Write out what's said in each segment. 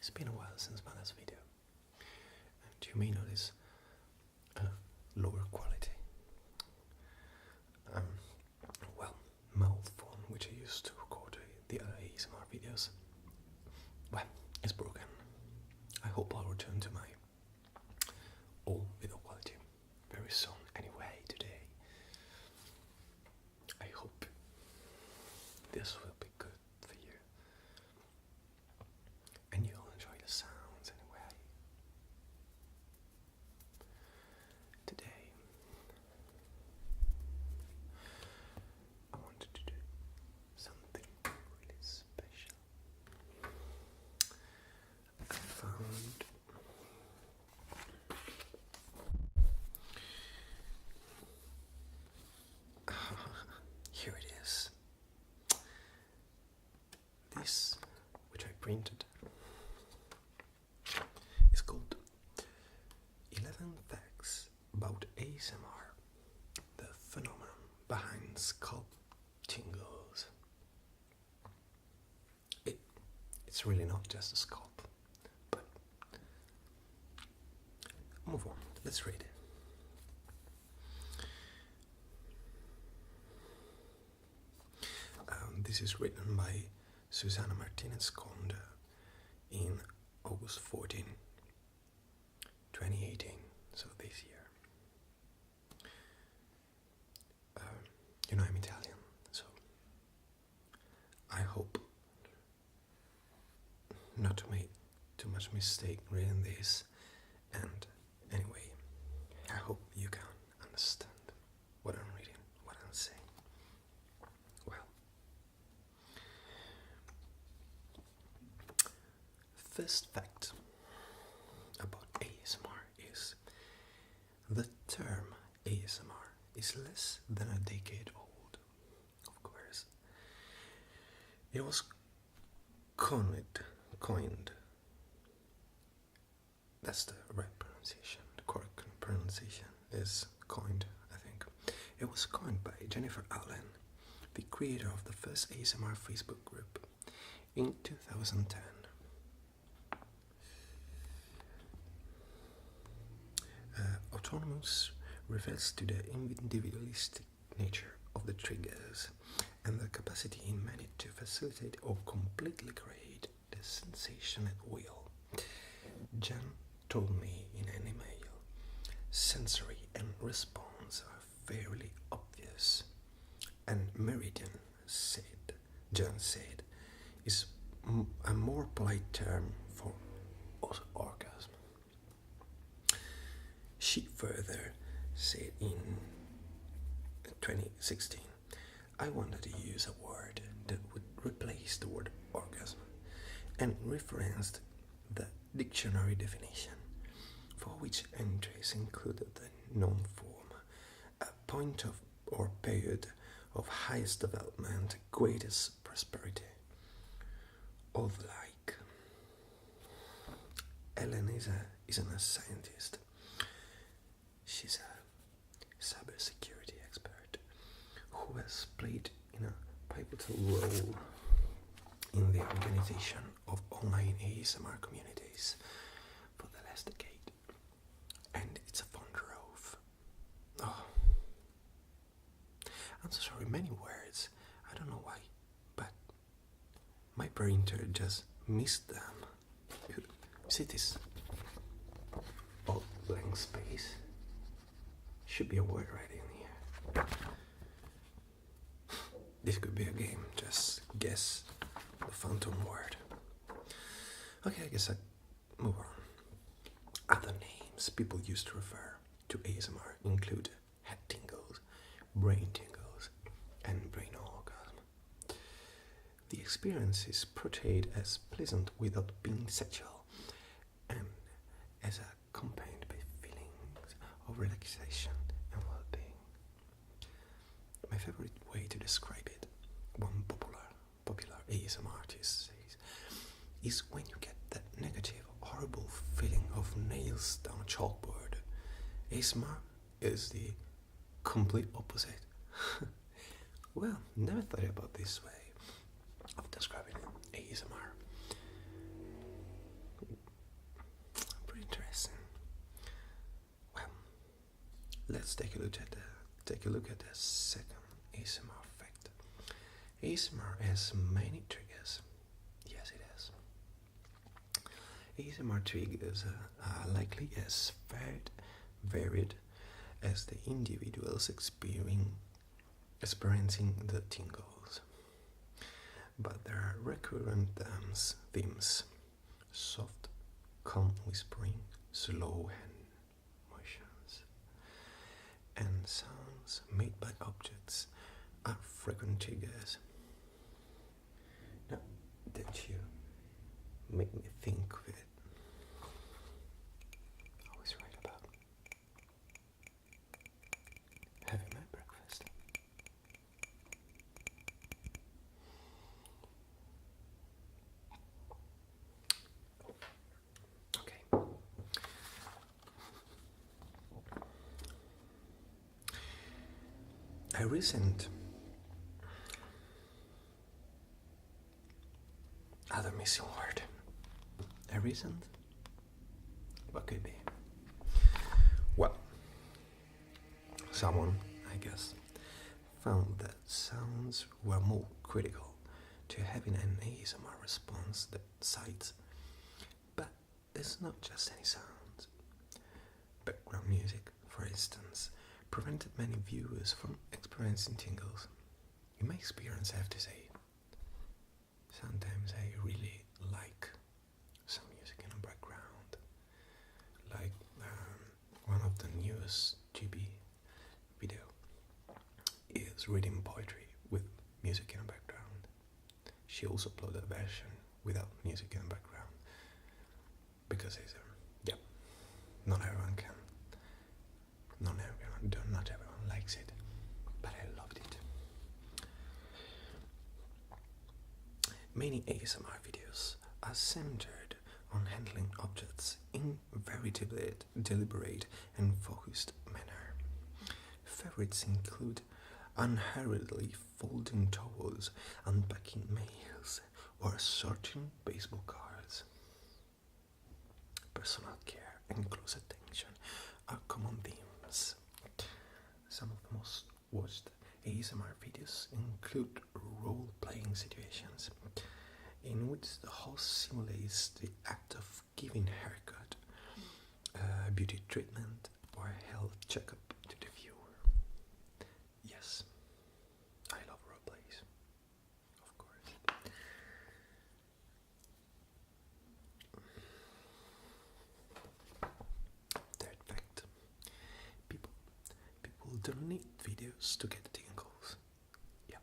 It's been a while since my last video, and you may notice a lower quality. Mouth phone which I used to record the other ASMR videos, well, it's broken. I hope I'll return to my old video quality very soon. Anyway, today I hope this will be good for you and you'll enjoy the sounds anyway. Today I wanted to do something really special. I found here it is. This, which I printed, is called 11 Facts About ASMR, the phenomenon behind scalp tingles. It's really not just a scalp, but move on, let's read it. This is written by Susana Martinez Conde in August 14, 2018, so this year. You know I'm Italian, so I hope not to make too much mistake reading this, and anyway, I hope you can understand what I'm reading, what I'm saying. First fact about ASMR is the term ASMR is less than a decade old, of course. It was coined, that's the right pronunciation, the correct pronunciation is coined, I think. It was coined by Jennifer Allen, the creator of the first ASMR Facebook group, in 2010. Autonomous refers to the individualistic nature of the triggers and the capacity in many to facilitate or completely create the sensation at will. Jen told me in an email, sensory and response are fairly obvious, and Jen said, is a more polite term for orgasm. She further said in 2016, I wanted to use a word that would replace the word orgasm, and referenced the dictionary definition, for which entries included the noun form, a point of or period of highest development, greatest prosperity, or the like. Ellen isn't a scientist. She's a cybersecurity expert who has played in a pivotal role in the organization of online ASMR communities for the last decade, and it's a fun trove. Oh, I'm so sorry, many words, I don't know why, but my printer just missed them. See this? Oh, blank space. Should be a word right in here. This could be a game, just guess the phantom word. Okay, I guess I move on. Other names people used to refer to ASMR include head tingles, brain tingles, and brain orgasm. The experience is portrayed as pleasant without being sexual, and as accompanied by feelings of relaxation and well-being. My favorite way to describe it, one popular ASMR artist says, is when you get that negative, horrible feeling of nails down a chalkboard. ASMR is the complete opposite. Well, never thought about this way of describing ASMR. let's take a look at the second ASMR effect. ASMR has many triggers. Yes, it has. ASMR triggers are likely as varied as the individuals experiencing the tingles. But there are recurrent themes: soft, calm whispering, slow hand motions, and sounds made by objects are frequent triggers. Now, that you make me think of it. I was right about having my breakfast. Okay. A recent other missing word. A recent? What could it be? Well, someone, I guess, found that sounds were more critical to having an ASMR response than sights. But it's not just any sounds. Background music, for instance, prevented many viewers from experiencing tingles. In my experience, I have to say, sometimes I really like some music in the background, like one of the newest GB video is reading poetry with music in the background. She also uploaded a version without music in the background because it's not everyone can. Not everyone likes it, but I loved it. Many ASMR videos are centered on handling objects in very deliberate and focused manner. Favorites include unhurriedly folding towels, unpacking mails, or sorting baseball cards. Personal care and close attention are common themes. Some of the most watched ASMR videos include role-playing situations in which the host simulates the act of giving a haircut, beauty treatment, or a health checkup to the viewer. Yes, I love role-plays, of course. Third fact: people don't need videos to get tingles. Yeah.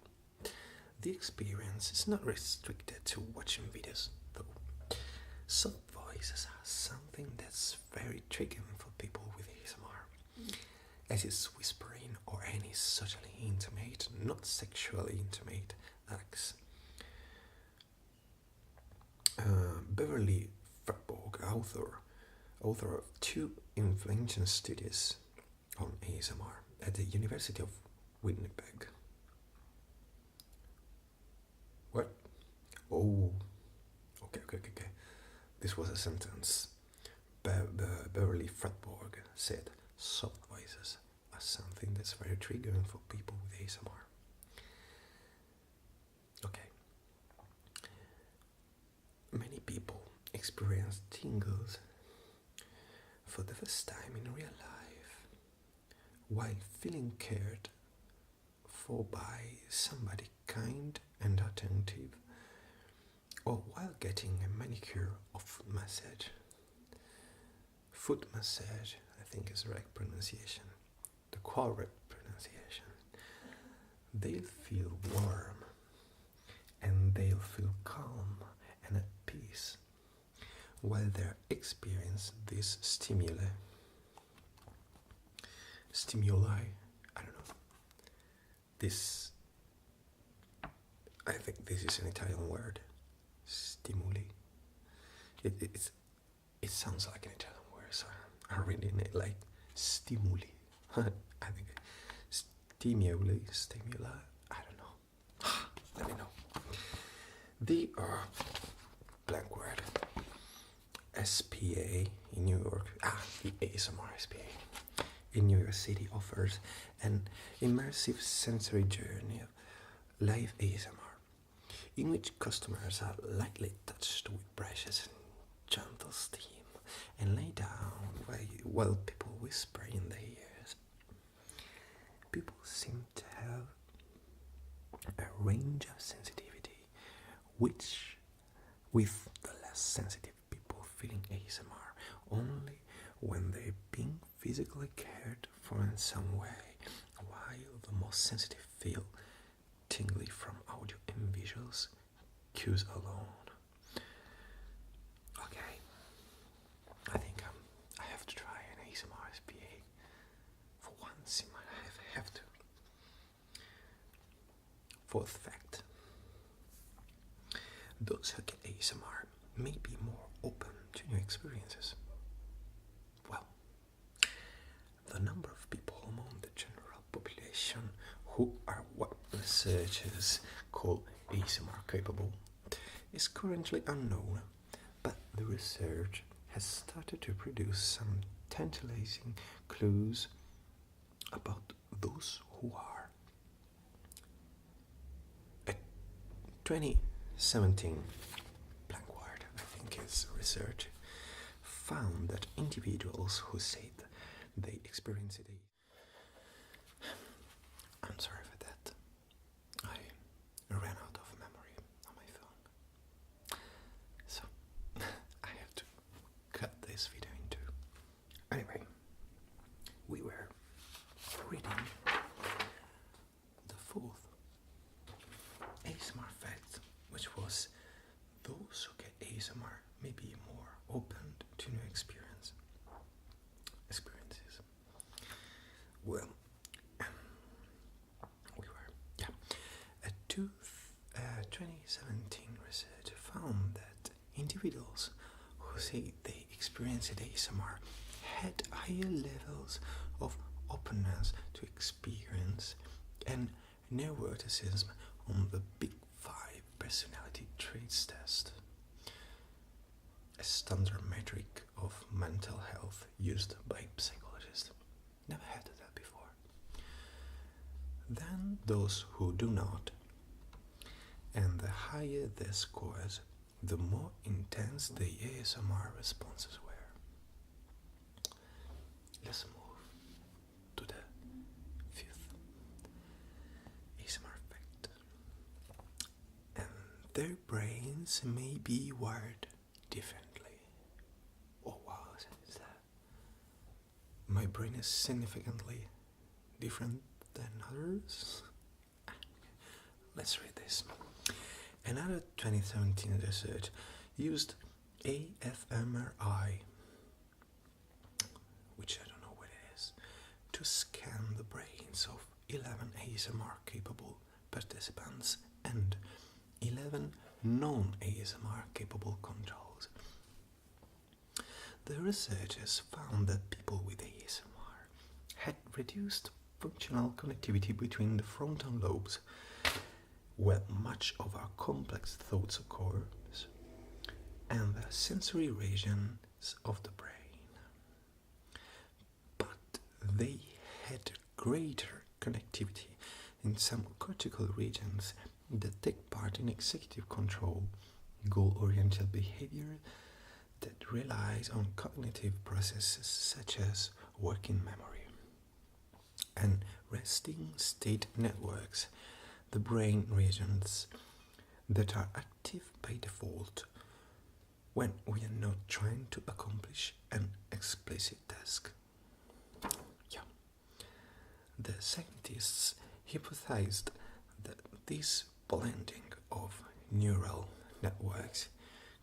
The experience is not restricted to watching videos, though. Soft voices are something that's very triggering for people with ASMR, as is whispering or any socially intimate, not sexually intimate acts. Beverly Fredborg, author of 2 influential studies on ASMR at the University of Winnipeg. What? Oh, okay. This was a sentence. Beverly Fredborg said soft voices are something that's very triggering for people with ASMR. Okay. Many people experience tingles for the first time in real life while feeling cared for by somebody kind and attentive, or while getting a manicure or foot massage. Foot massage, I think, is the right pronunciation, the correct pronunciation. They'll feel warm and they'll feel calm and at peace while they experience this stimuli, I don't know, this, I think this is an Italian word, stimuli. It sounds like an Italian word, so I'm reading it like stimuli. I think stimuli, I don't know. Let me know. The blank word SPA in New York, the ASMR SPA in New York City offers an immersive sensory journey of live ASMR, in which customers are lightly touched with brushes and gentle steam and lay down while people whisper in their ears. People seem to have a range of sensitivity, which, with the less sensitive people feeling ASMR only when they're being physically cared for in some way, while the most sensitive feel tingly from audio and visuals cues alone. Okay, I think I have to try an ASMR SPA for once in my life. I have to. Fourth fact: those who get ASMR may be more open to new experiences. Well, the number of people among the general population who are what researchers call ASMR capable is currently unknown, but the research has started to produce some tantalizing clues about those who are. A 2017 Blankward, I think it's research, found that individuals who said they experienced it. I'm sorry for that. I ran out of memory on my phone. So, I have to cut this video in two. Anyway, we were reading the fourth ASMR fact, which was those who get ASMR may be more open to new experiences. Well, a 2017 research found that individuals who say they experienced ASMR had higher levels of openness to experience and neuroticism on the Big 5 personality traits test, a standard metric of mental health used by psychologists. Never had that before. Than those who do not. And the higher their scores, the more intense the ASMR responses were. Let's move to the fifth ASMR fact. And their brains may be wired differently. Oh wow, is that? My brain is significantly different than others? Let's read this. Another 2017 research used AFMRI, which I don't know what it is, to scan the brains of 11 ASMR capable participants and 11 non-ASMR capable controls. The researchers found that people with ASMR had reduced functional connectivity between the frontal lobes, where much of our complex thoughts occur, and the sensory regions of the brain. But they had greater connectivity in some cortical regions that take part in executive control, goal-oriented behavior that relies on cognitive processes such as working memory and resting state networks, the brain regions that are active by default when we are not trying to accomplish an explicit task. The scientists hypothesized that this blending of neural networks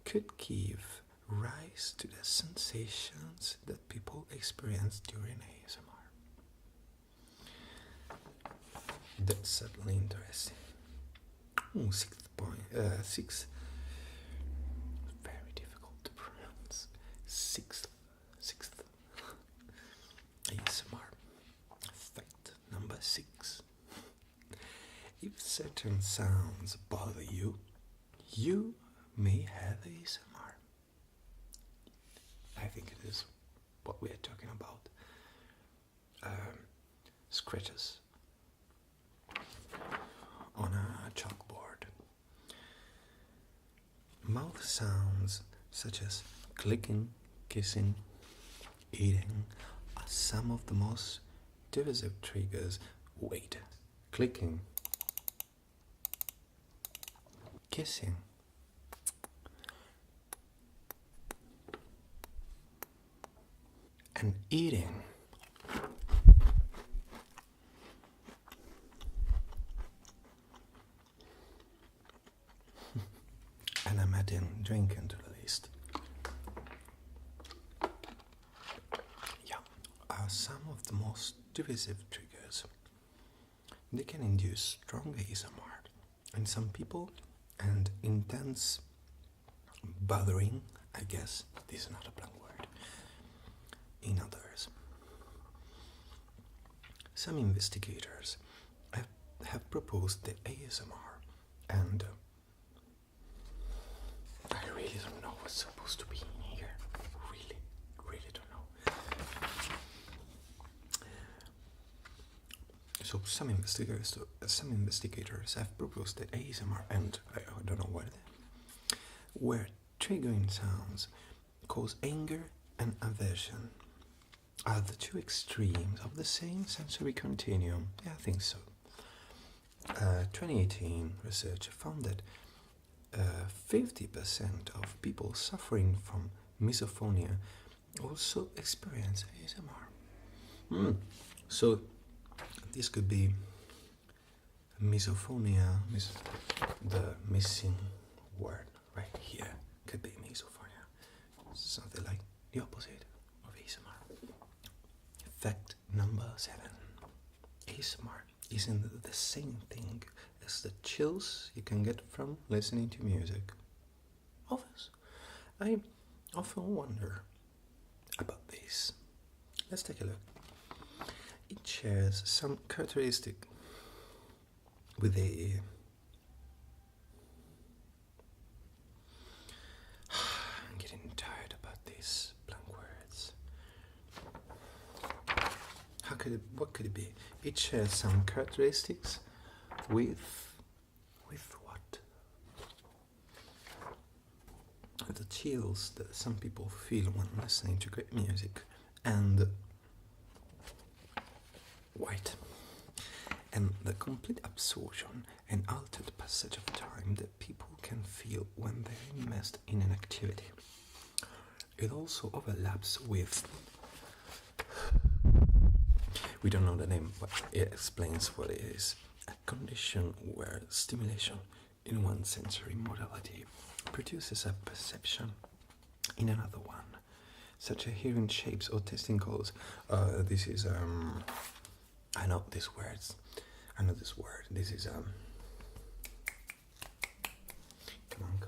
could give rise to the sensations that people experience during ASMR. That's certainly interesting. Sixth. Very difficult to pronounce. Sixth. ASMR. Fact number 6. If certain sounds bother you, you may have ASMR. I think it is what we are talking about. scratches on a chalkboard. Mouth sounds such as clicking, kissing, eating are some of the most divisive triggers. Wait, clicking, kissing, and eating. And I'm adding drinking to the list. Yeah, are some of the most divisive triggers. They can induce strong ASMR in some people and intense bothering, I guess, this is not a blank word, in others. Some investigators have proposed the ASMR, and I really don't know what's supposed to be in here. Really don't know. So some investigators have proposed that ASMR, and I don't know what, where triggering sounds cause anger and aversion are the two extremes of the same sensory continuum. Yeah, I think so. 2018 research found that 50% of people suffering from misophonia also experience ASMR. So this could be misophonia, the missing word right here could be misophonia, something like the opposite of ASMR. Fact number 7: ASMR isn't the same thing as the chills you can get from listening to music. Obvious. I often wonder about this. Let's take a look. It shares some characteristic with a I'm getting tired about these blank words. What could it be? It shares some characteristics with what? The chills that some people feel when listening to great music, and white, and the complete absorption and altered passage of time that people can feel when they're immersed in an activity. It also overlaps with, we don't know the name, but it explains what it is, a condition where stimulation in one sensory modality produces a perception in another one, such as hearing shapes or tasting colors. This is I know these words. I know this word. This is come on,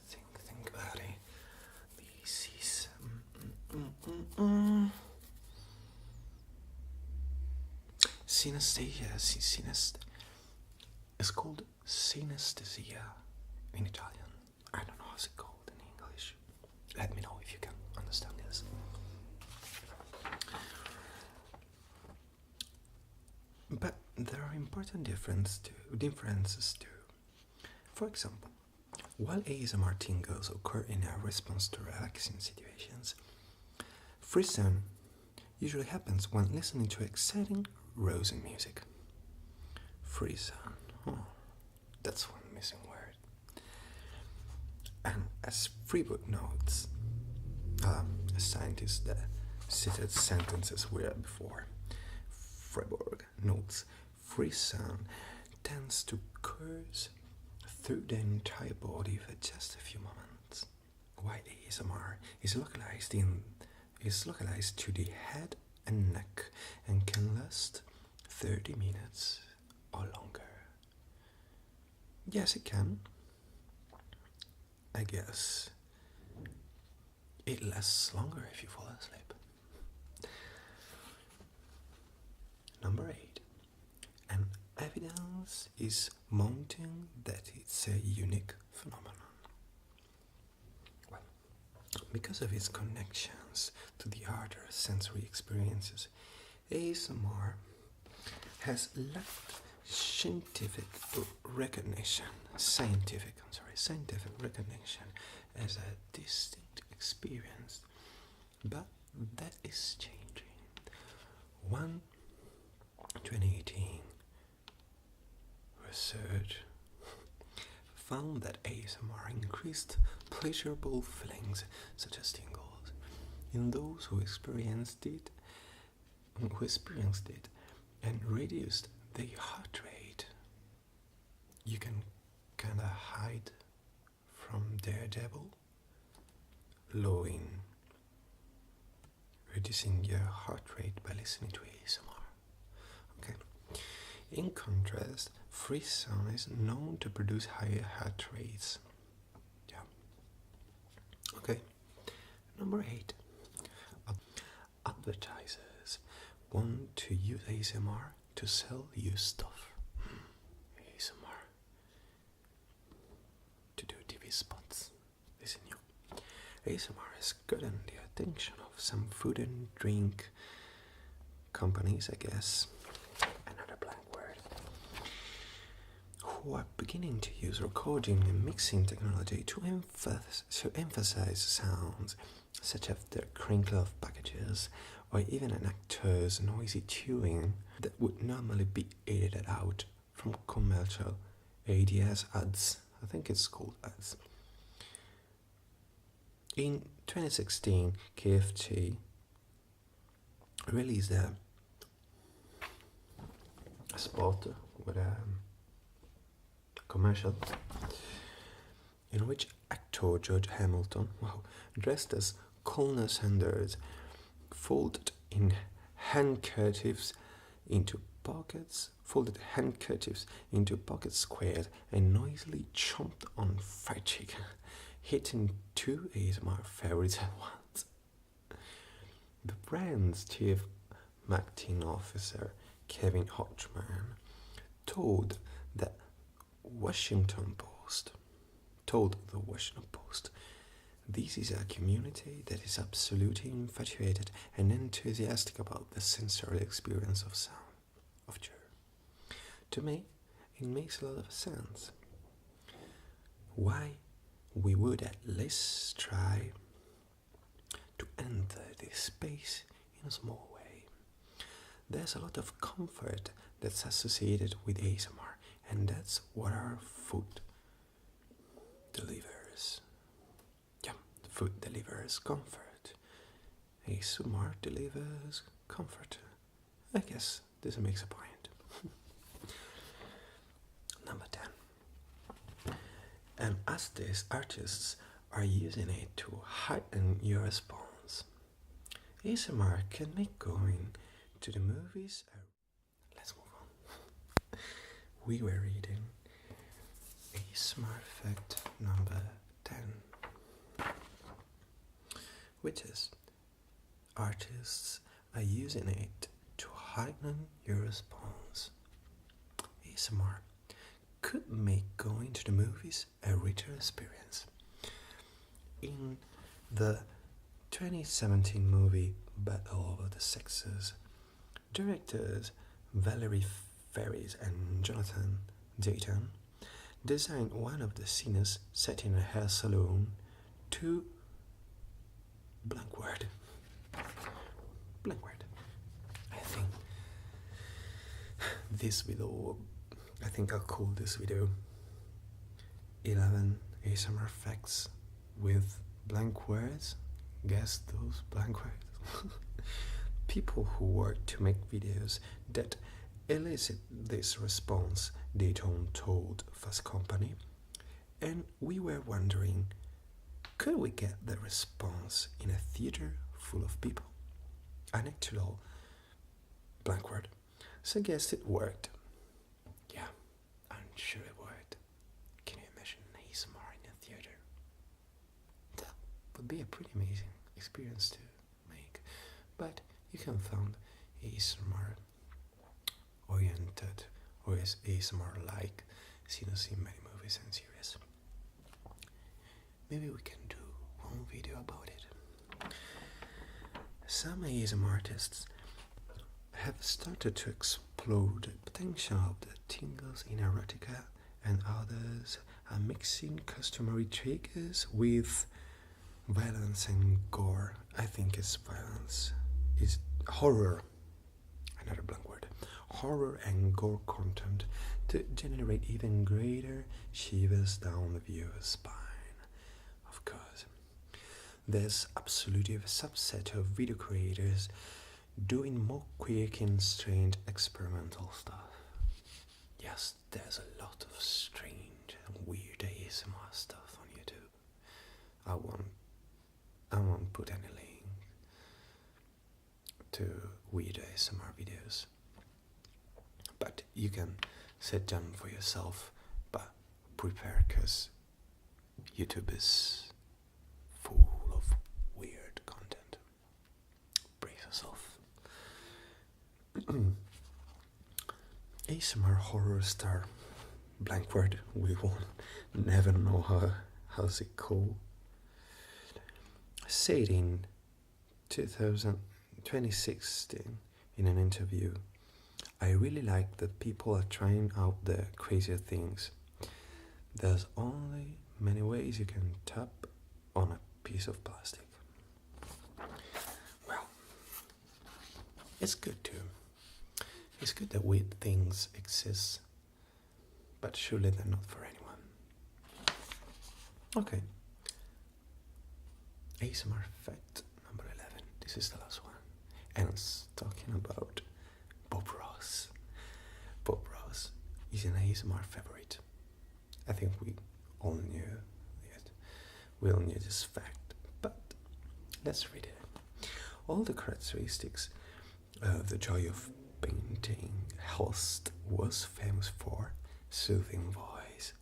think about it. This is synesthesia. It's called synesthesia in Italian. I don't know how it's called in English. Let me know if you can understand this. But there are important differences too. For example, while ASMR tingles occur in a response to relaxing situations, frisson usually happens when listening to exciting, rousing music. Frisson, that's one missing word. And as Freeburg notes, a scientist that cited sentences we read before, Freiburg notes, frisson tends to course through the entire body for just a few moments, while ASMR is localized to the head and neck and can last 30 minutes or longer. Yes, it can. I guess it lasts longer if you fall asleep. Number 8. And evidence is mounting that it's a unique phenomenon. Well, because of its connections to the other sensory experiences, ASMR has left scientific recognition as a distinct experience, but that is changing. One 2018 research found that ASMR increased pleasurable feelings such as tingles in those who experienced it and reduced their heart rate. You can kinda hide from Daredevil, reducing your heart rate by listening to ASMR. Okay. In contrast, free sound is known to produce higher heart rates. Yeah. Okay. Number 8. Advertisers want to use ASMR to sell you stuff. ASMR. To do TV spots. Listen, you. ASMR has gotten the attention of some food and drink companies, I guess. Another blank word. Who are beginning to use recording and mixing technology to emphasize sounds, such as the crinkle of packages, or even an actor's noisy chewing that would normally be edited out from commercial ads. I think it's called ads. In 2016, KFC released a spot with a commercial in which actor George Hamilton, dressed as Colonel Sanders, folded handkerchiefs into pocket squares and noisily chomped on fried chicken, hitting 2 ASMR favorites at once. The brand's chief marketing officer, Kevin Hodgman, told the Washington Post, "This is a community that is absolutely infatuated and enthusiastic about the sensory experience of sound, of cheer. To me, it makes a lot of sense. Why we would at least try to enter this space in a small way. There's a lot of comfort that's associated with ASMR, and that's what our food delivers. Yeah, food delivers comfort. ASMR delivers comfort. I guess this makes a point." Number 10. And as these artists are using it to heighten your response, ASMR can make going to the movies. Let's move on. We were reading ASMR fact number 10, which is artists are using it to heighten your response. ASMR could make going to the movies a richer experience. In the 2017 movie Battle of the Sexes, directors Valerie Faris and Jonathan Dayton designed one of the scenes set in a hair salon to blank word. I think I'll call this video 11 ASMR facts with blank words. Guess those blank words. People who work to make videos that elicit this response, Dayton told Fast Company, and we were wondering, could we get the response in a theater full of people? An actual blank word suggests it worked. Yeah, I'm sure it worked. Can you imagine ASMR in a theater? That would be a pretty amazing experience to make. But you can find ASMR oriented or ASMR like seen in many movies and series. Maybe we can do one video about it. Some ASMR artists have started to explore the potential of the tingles in erotica, and others are mixing customary triggers with violence and gore. I think it's violence. It's horror. Another blank word. Horror and gore content to generate even greater shivers down the viewer's spine. Of course, there's absolutely a subset of video creators doing more quick and strange experimental stuff. Yes, there's a lot of strange and weird ASMR stuff on YouTube. I won't put any link to weird ASMR videos, but you can sit down for yourself, but prepare, because YouTube is full of weird content. Brace yourself. ASMR horror star, blank word, we will never know how's it called, said in 2016 in an interview, "I really like that people are trying out the crazier things. There's only many ways you can tap on a piece of plastic." Well, it's good that weird things exist, but surely they're not for anyone. Okay. ASMR fact number 11. This is the last one. And it's talking about Bob Ross. Bob Ross is an ASMR favorite. I think we all knew it. We all knew this fact, but let's read it. All the characteristics the joy of painting Holst was famous for: soothing voice,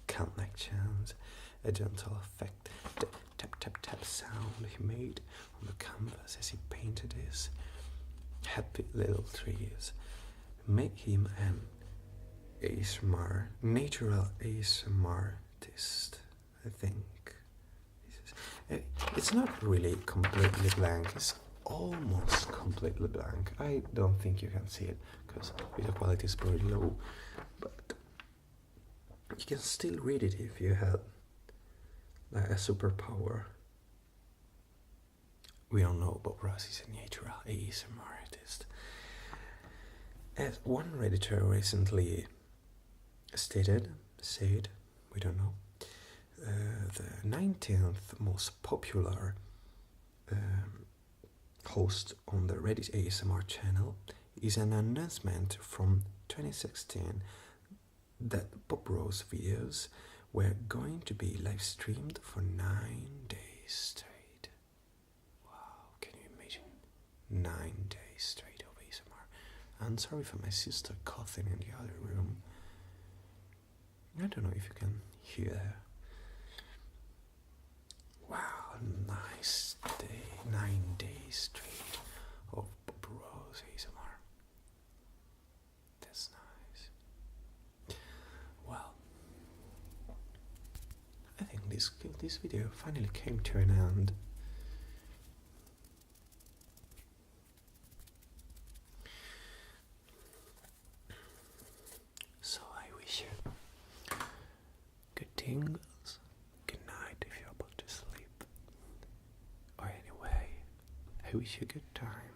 connections, a gentle effect, the tap tap tap sound he made on the canvas as he painted his happy little trees make him an ASMR, natural ASMR artist, I think. It's not really completely blank, it's almost completely blank. I don't think you can see it because video quality is pretty low, but you can still read it if you have like a superpower. We all know Bob Ross is a natural ASMR artist. As one Redditor recently said, we don't know, the 19th most popular host on the Reddit ASMR channel is an announcement from 2016 that Bob Ross videos were going to be live streamed for 9 days straight. Wow, can you imagine? 9 days straight of ASMR. I'm sorry for my sister coughing in the other room. I don't know if you can hear her. Wow, nice day. 9 days straight of Bob Ross ASMR. That's nice. Well, I think this video finally came to an end. So I wish you good tingles, good night if you're about to sleep, or anyway, I wish you a good time.